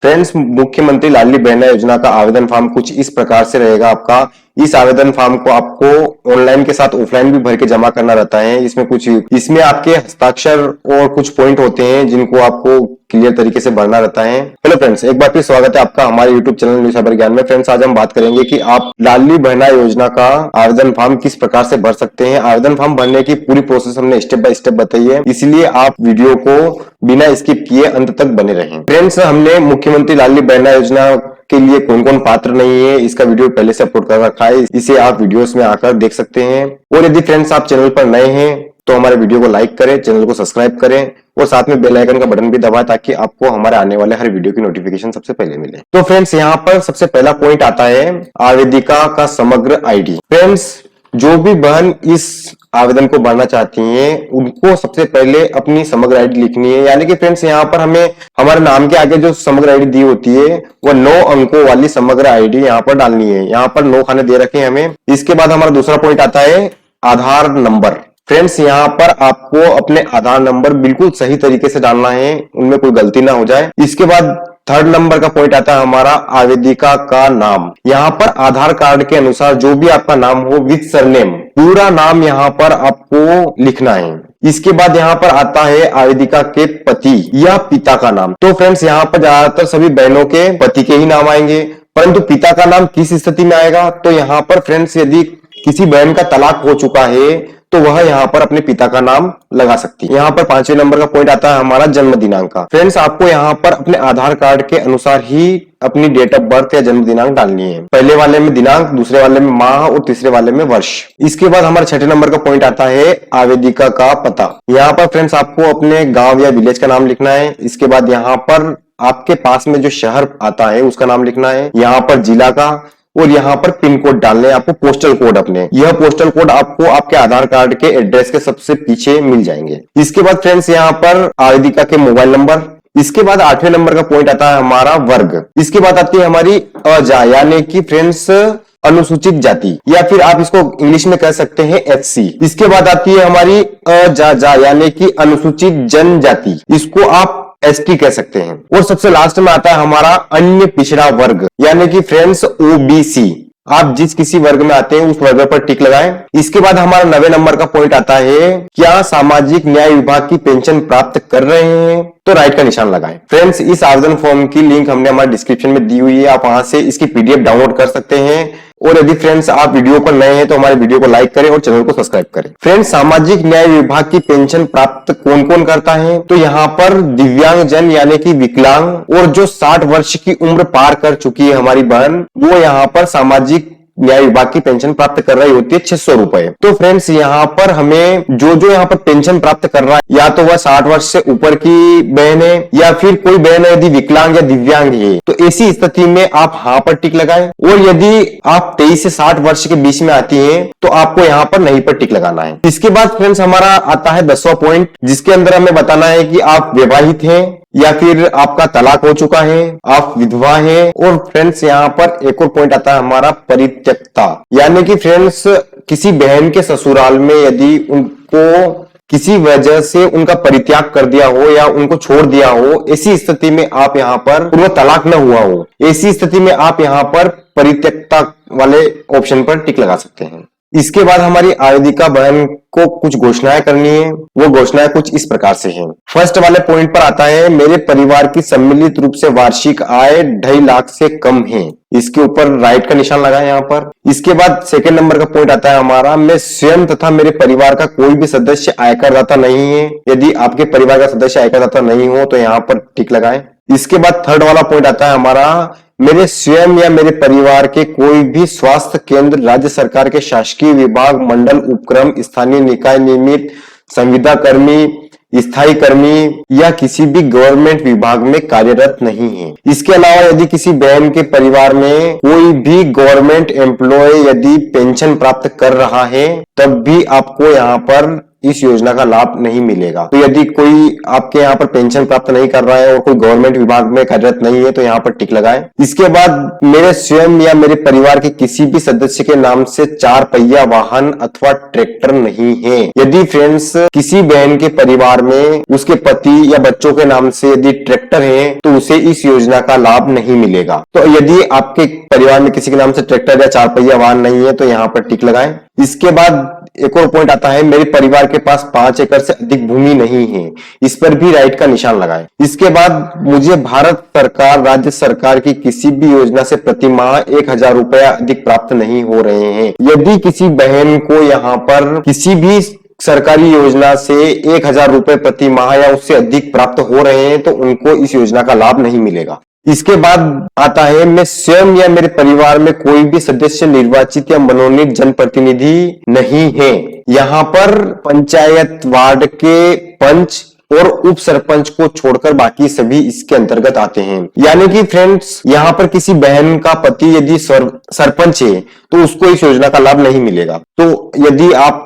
Friends, मुख्यमंत्री लाडली बहना योजना का आवेदन फॉर्म कुछ इस प्रकार से रहेगा आपका। इस आवेदन फॉर्म को आपको ऑनलाइन के साथ ऑफलाइन भी भर के जमा करना रहता है। इसमें आपके हस्ताक्षर और कुछ पॉइंट होते हैं जिनको आपको क्लियर तरीके से भरना रहता है। हेलो फ्रेंड्स, एक बार फिर स्वागत है आपका हमारे यूट्यूब चैनल न्यूज़ साइबर ज्ञान में। फ्रेंड्स, आज हम बात करेंगे कि आप लाडली बहना योजना का आवेदन फॉर्म किस प्रकार से भर सकते हैं। आवेदन फॉर्म भरने की पूरी प्रोसेस हमने स्टेप बाय स्टेप बताई है, इसलिए आप वीडियो को बिना स्किप किए अंत तक बने रहें। फ्रेंड्स, हमने मुख्यमंत्री लाडली बहना योजना के लिए कौन कौन पात्र नहीं है इसका वीडियो पहले से अपलोड कर रखा है, इसे आप वीडियोस में आकर देख सकते हैं। और यदि फ्रेंड्स आप चैनल पर नए हैं तो हमारे वीडियो को लाइक करें, चैनल को सब्सक्राइब करें और साथ में बेल आइकन का बटन भी दबाएं ताकि आपको हमारे आने वाले हर वीडियो की नोटिफिकेशन सबसे पहले मिले। तो फ्रेंड्स, यहाँ पर सबसे पहला पॉइंट आता है आवेदिका का समग्र आईडी। फ्रेंड्स, जो भी बहन इस आवेदन को भरना चाहती हैं उनको सबसे पहले अपनी समग्र आईडी लिखनी है। यानी कि फ्रेंड्स, यहाँ पर हमें हमारे नाम के आगे जो समग्र आईडी दी होती है वो 9 अंकों वाली समग्र आईडी यहाँ पर डालनी है। यहाँ पर 9 खाने दे रखे हैं हमें। इसके बाद हमारा दूसरा पॉइंट आता है आधार नंबर। फ्रेंड्स, यहाँ पर आपको अपने आधार नंबर बिल्कुल सही तरीके से डालना है, उनमें कोई गलती ना हो जाए। इसके बाद थर्ड नंबर का पॉइंट आता है हमारा आवेदिका का नाम। यहाँ पर आधार कार्ड के अनुसार जो भी आपका नाम हो विद सरनेम, पूरा नाम यहाँ पर आपको लिखना है। इसके बाद यहाँ पर आता है आवेदिका के पति या पिता का नाम। तो फ्रेंड्स, यहाँ पर ज्यादातर सभी बहनों के पति के ही नाम आएंगे, परंतु पिता का नाम किस स्थिति में आएगा? तो यहाँ पर फ्रेंड्स, यदि किसी बहन का तलाक हो चुका है तो वह यहाँ पर अपने पिता का नाम लगा सकती है। यहाँ पर 5वें नंबर का पॉइंट आता है हमारा जन्म दिनांक का। फ्रेंड्स, आपको यहाँ पर अपने आधार कार्ड के अनुसार ही अपनी डेट ऑफ बर्थ या जन्म दिनांक डालनी है। पहले वाले में दिनांक, दूसरे वाले में माह और तीसरे वाले में वर्ष। इसके बाद हमारे 6ठे नंबर का पॉइंट आता है आवेदिका का पता। यहाँ पर फ्रेंड्स, आपको अपने गांव या विलेज का नाम लिखना है। इसके बाद यहाँ पर आपके पास में जो शहर आता है उसका नाम लिखना है, यहाँ पर जिला का, और यहाँ पर पिन कोड डालने हैं आपको, पोस्टल कोड अपने। यह पोस्टल कोड आपको आपके आधार कार्ड के एड्रेस के सबसे पीछे मिल जाएंगे। इसके बाद फ्रेंड्स, यहाँ पर आवेदिका के मोबाइल नंबर। इसके बाद 8वें नंबर का पॉइंट आता है हमारा वर्ग। इसके बाद आती है हमारी अजा, यानी कि फ्रेंड्स अनुसूचित जाति, या फिर आप इसको इंग्लिश में कह सकते हैं एचसी। इसके बाद आती है हमारी अजा, यानी कि अनुसूचित जनजाति, इसको आप एसटी कह सकते हैं। और सबसे लास्ट में आता है हमारा अन्य पिछड़ा वर्ग, यानी कि फ्रेंड्स ओबीसी। आप जिस किसी वर्ग में आते हैं उस वर्ग पर टिक लगाएं। इसके बाद हमारा 9वें नंबर का पॉइंट आता है क्या सामाजिक न्याय विभाग की पेंशन प्राप्त कर रहे हैं? तो राइट का निशान लगाएं। फ्रेंड्स, इस आवेदन फॉर्म की लिंक हमने हमारे डिस्क्रिप्शन में दी हुई है, आप वहां से इसकी पीडीएफ डाउनलोड कर सकते हैं। और यदि फ्रेंड्स आप वीडियो पर नए हैं तो हमारे वीडियो को लाइक करें और चैनल को सब्सक्राइब करें। फ्रेंड्स, सामाजिक न्याय विभाग की पेंशन प्राप्त कौन कौन करता है? तो यहाँ पर दिव्यांग जन यानी कि विकलांग और जो 60 वर्ष की उम्र पार कर चुकी है हमारी बहन, वो यहाँ पर सामाजिक न्याय विभाग की पेंशन प्राप्त कर रही होती है 600 रुपए। तो फ्रेंड्स, यहाँ पर हमें जो यहाँ पर पेंशन प्राप्त कर रहा है, या तो वह 60 वर्ष से ऊपर की बहन है या फिर कोई बहन यदि विकलांग या दिव्यांग है, तो ऐसी स्थिति में आप हाँ पर टिक लगाएं। और यदि आप 23 से 60 वर्ष के बीच में आती हैं तो आपको यहाँ पर नहीं पर टिक लगाना है। इसके बाद फ्रेंड्स, हमारा आता है 10वां पॉइंट, जिसके अंदर हमें बताना है कि आप विवाहित हैं या फिर आपका तलाक हो चुका है, आप विधवा हैं। और फ्रेंड्स, यहाँ पर एक और पॉइंट आता है हमारा परित्यक्ता, यानी कि फ्रेंड्स किसी बहन के ससुराल में यदि उनको किसी वजह से उनका परित्याग कर दिया हो या उनको छोड़ दिया हो, ऐसी स्थिति में आप यहाँ पर, उनका तलाक न हुआ हो, ऐसी स्थिति में आप यहाँ पर परित्यक्ता वाले ऑप्शन पर टिक लगा सकते हैं। इसके बाद हमारी आवेदिका बहन को कुछ घोषणाएं करनी है। वो घोषणाएं कुछ इस प्रकार से हैं। फर्स्ट वाले पॉइंट पर आता है मेरे परिवार की सम्मिलित रूप से वार्षिक आय 2.5 लाख से कम है। इसके ऊपर राइट का निशान लगाएं यहाँ पर। इसके बाद सेकंड नंबर का पॉइंट आता है हमारा मैं स्वयं तथा मेरे परिवार का कोई भी सदस्य आयकरदाता नहीं है। यदि आपके परिवार का सदस्य आयकरदाता नहीं हो तो यहाँ पर टिक लगाएं। इसके बाद थर्ड वाला पॉइंट आता है हमारा मेरे स्वयं या मेरे परिवार के कोई भी स्वास्थ्य केंद्र, राज्य सरकार के शासकीय विभाग, मंडल, उपक्रम, स्थानीय निकाय नियमित संविदा कर्मी, स्थायी कर्मी या किसी भी गवर्नमेंट विभाग में कार्यरत नहीं है। इसके अलावा यदि किसी बहन के परिवार में कोई भी गवर्नमेंट एम्प्लॉय यदि पेंशन प्राप्त कर रहा है तब भी आपको यहाँ पर इस योजना का लाभ नहीं मिलेगा। तो यदि कोई आपके यहाँ पर पेंशन प्राप्त नहीं कर रहा है और कोई गवर्नमेंट विभाग में कार्यरत नहीं है तो यहाँ पर टिक लगाएं। इसके बाद मेरे स्वयं या मेरे परिवार के किसी भी सदस्य के नाम से 4 पहिया वाहन अथवा ट्रैक्टर नहीं है। यदि फ्रेंड्स किसी बहन के परिवार में उसके पति या बच्चों के नाम से यदि ट्रैक्टर है तो उसे इस योजना का लाभ नहीं मिलेगा। तो यदि आपके परिवार में किसी के नाम से ट्रैक्टर या 4 पहिया वाहन नहीं है तो यहाँ पर टिक लगाएं। इसके बाद एक और पॉइंट आता है, मेरे परिवार के पास 5 एकड़ से अधिक भूमि नहीं है, इस पर भी राइट का निशान लगाएं। इसके बाद मुझे भारत सरकार, राज्य सरकार की किसी भी योजना से प्रति माह 1000 रुपया अधिक प्राप्त नहीं हो रहे हैं। यदि किसी बहन को यहाँ पर किसी भी सरकारी योजना से 1000 रुपए प्रति माह या उससे अधिक प्राप्त हो रहे हैं तो उनको इस योजना का लाभ नहीं मिलेगा। इसके बाद आता है, मैं स्वयं या मेरे परिवार में कोई भी सदस्य निर्वाचित या मनोनीत जनप्रतिनिधि नहीं है। यहाँ पर पंचायत, वार्ड के पंच और उप सरपंच को छोड़कर बाकी सभी इसके अंतर्गत आते हैं। यानी कि फ्रेंड्स, यहाँ पर किसी बहन का पति यदि सरपंच है तो उसको इस योजना का लाभ नहीं मिलेगा। तो यदि आप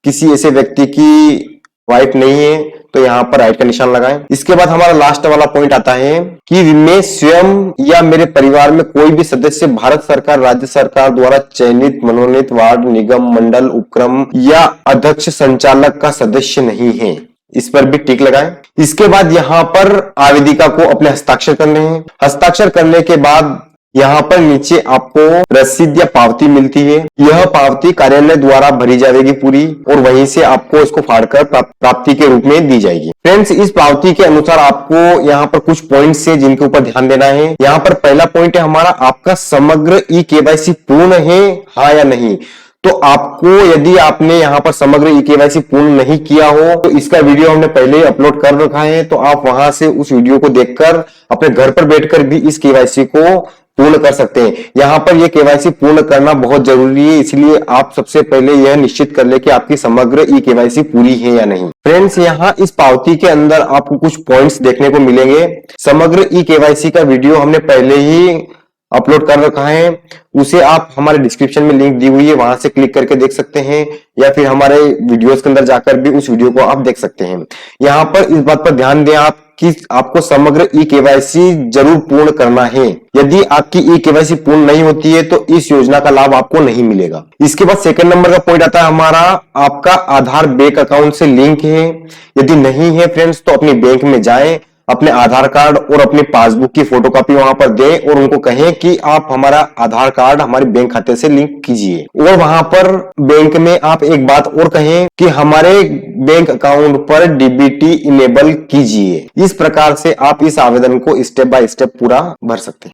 किसी ऐसे व्यक्ति की वाइफ नहीं है तो यहाँ पर राइट का निशान लगाएं। इसके बाद हमारा लास्ट वाला पॉइंट आता है कि मैं स्वयं या मेरे परिवार में कोई भी सदस्य भारत सरकार, राज्य सरकार द्वारा चयनित, मनोनीत वार्ड, निगम, मंडल, उपक्रम या अध्यक्ष संचालक का सदस्य नहीं है। इस पर भी टिक लगाएं। इसके बाद यहाँ पर आवेदिका को अपने हस्ताक्षर करने हैं। हस्ताक्षर करने के बाद यहाँ पर नीचे आपको रसीद या पावती मिलती है। यह पावती कार्यालय द्वारा भरी जाएगी पूरी और वहीं से आपको इसको फाड़कर प्राप्ति के रूप में दी जाएगी। फ्रेंड्स, इस पावती के अनुसार आपको यहाँ पर कुछ पॉइंट्स है जिनके ऊपर ध्यान देना है। यहाँ पर पहला पॉइंट है हमारा, आपका समग्र ई-केवाईसी पूर्ण है, हाँ या नहीं। तो आपको, यदि आपने यहाँ पर समग्र ई-केवाईसी पूर्ण नहीं किया हो तो इसका वीडियो हमने पहले ही अपलोड कर रखा है, तो आप वहां से उस वीडियो को देखकर अपने घर पर बैठकर भी इस केवाईसी को पूर्ण कर सकते हैं। यहाँ पर यह केवाईसी पूर्ण करना बहुत जरूरी है, इसलिए आप सबसे पहले यह निश्चित कर ले कि आपकी समग्र ई-केवाईसी पूरी है या नहीं। फ्रेंड्स, यहाँ इस पावती के अंदर आपको कुछ पॉइंट्स देखने को मिलेंगे। समग्र ई-केवाईसी का वीडियो हमने पहले ही अपलोड कर रखा है, उसे आप हमारे डिस्क्रिप्शन में लिंक दी हुई है, वहां से क्लिक करके देख सकते हैं या फिर हमारे वीडियोस के अंदर जाकर भी उस वीडियो को आप देख सकते हैं। यहाँ पर इस बात पर ध्यान दें आप कि आपको समग्र ई-केवाईसी जरूर पूर्ण करना है। यदि आपकी ई-केवाईसी पूर्ण नहीं होती है तो इस योजना का लाभ आपको नहीं मिलेगा। इसके बाद सेकंड नंबर का पॉइंट आता है हमारा, आपका आधार बैंक अकाउंट से लिंक है। यदि नहीं है फ्रेंड्स तो अपनी बैंक में जाएं, अपने आधार कार्ड और अपनी पासबुक की फोटोकॉपी वहां पर दें और उनको कहें कि आप हमारा आधार कार्ड हमारे बैंक खाते से लिंक कीजिए। और वहां पर बैंक में आप एक बात और कहें कि हमारे बैंक अकाउंट पर डीबीटी इनेबल कीजिए। इस प्रकार से आप इस आवेदन को स्टेप बाय स्टेप पूरा भर सकते हैं।